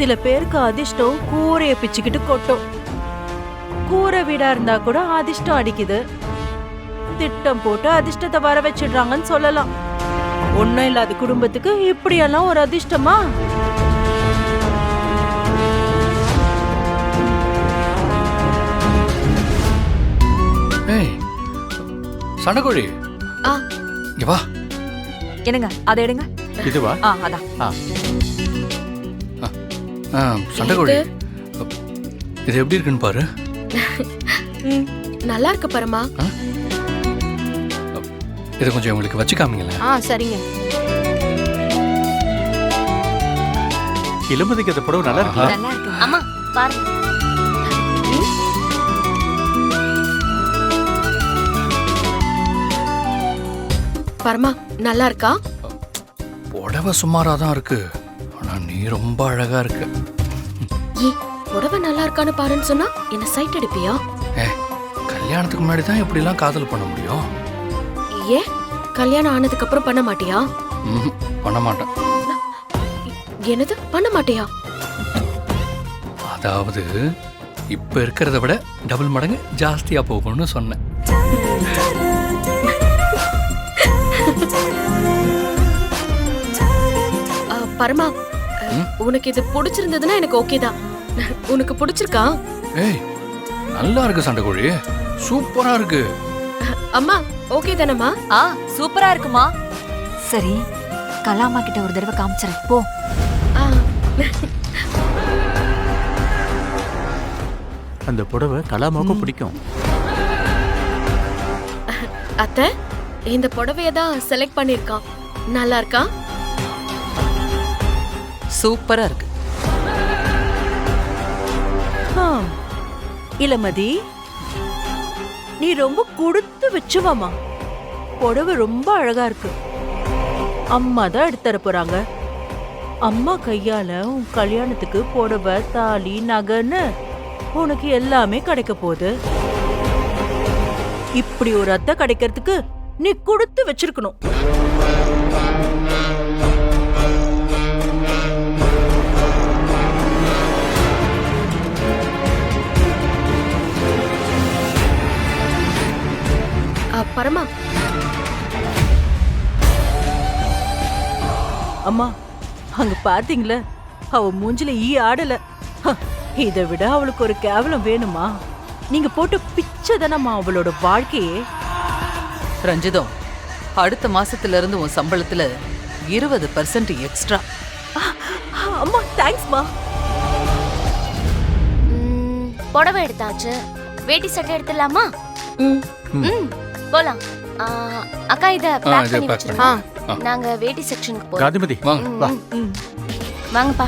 சில பேருக்கு அதிர்ஷ்டம் கூரைய பிச்சுக்கிட்டு கொட்டும். கூரை வீடா இருந்தா கூட அதிர்ஷ்டம் அடிக்குது. திட்டம் போட்டு அதிர்ஷ்டத்தை வர வச்சிடுறாங்கன்னு சொல்லலாம். ஒன்னும் இல்லாத குடும்பத்துக்கு இப்படியெல்லாம் ஒரு அதிர்ஷ்டமா? சண்டகோழி இங்க வா. என்னங்க அதை எடுங்க. இதுவா? அதான். சண்டகோழி இது எப்படி இருக்குன்னு பாரு. நல்லா இருக்கு பரமா. இதை கொஞ்சம் உங்களுக்கு வச்சு காமிங்களேன். சரிங்க. இளமதிக்கு அந்த புடவை நல்லா இருக்கு. நல்லா இருக்கு. அம்மா பாருங்க. பரமா நல்லா இருக்கா? புடவை சுமாரா தான் இருக்கு. ஆனா நீ ரொம்ப அழகா இருக்க. புடவை நல்லா இருக்கான்னு பாருன்னு சொன்னா என்ன சைட் அடிப்பியா? கல்யாணத்துக்கு முன்னாடி தான் இப்படி எல்லாம் காதல் பண்ண முடியும். ஏன் கல்யாணம் ஆனதுக்கு அப்புறம் பண்ண மாட்டியா? பண்ண மாட்டேன். என்னது பண்ண மாட்டியா? அதாவது இப்ப இருக்கிறத விட டபுள் மடங்கு ஜாஸ்தியா போகணும்னு சொன்னேன். பரமா உனக்கு இது பிடிச்சிருந்ததுன்னா எனக்கு ஓகே தான். உனக்கு பிடிச்சிருக்கா? ஏய் நல்லா இருக்கு சண்டைக்கோழி, சூப்பரா இருக்கு. அம்மா ஓகே தானம்மா? சூப்பரா இருக்குமா. சரி கலாமா கிட்ட ஒரு தடவை காமிச்சறேன் போ. அந்த புடவை கலாமாவுக்கும் பிடிக்கும். அத்தை இந்த புடவைய தான் செலக்ட் பண்ணிருக்கான். நல்லா இருக்கா? சூப்பரா இருக்கு. இளமதி நீ ரொம்ப கொடுத்து வச்சுவாமா. புடவை ரொம்ப அழகா இருக்கு. அம்மா தான் எடுத்துற போறாங்க. அம்மா கையால உன் கல்யாணத்துக்கு புடவை தாலி நகைன்னு உனக்கு எல்லாமே கிடைக்க போகுது. இப்படி ஒரு அத்தை கிடைக்கிறதுக்கு நீ கொடுத்து வச்சிருக்கணும். பரமா அம்மா அங்க பாத்தீங்களா, அவ மூஞ்சில ஈ ஆடல. இதை விட அவளுக்கு ஒரு கேவலம் வேணுமா? நீங்க போட்டு பிச்சை தானம்மா அவளோட வாழ்க்கையே. ரஞ்சிதம், அடுத்த மாசத்துல இருந்து உன் சம்பளத்துல 20% எக்ஸ்ட்ரா. அம்மா தேங்க்ஸ்மா. புடவை எடுத்தாச்சு, வேட்டி சட்டை எடுத்துடலாமா? போலாம். அக்கா இத பேக் பண்ணி வச்சிருங்க. நாங்க வேட்டி செக்ஷனுக்கு போறோம். காந்திமதி வாங்க. வாங்கப்பா.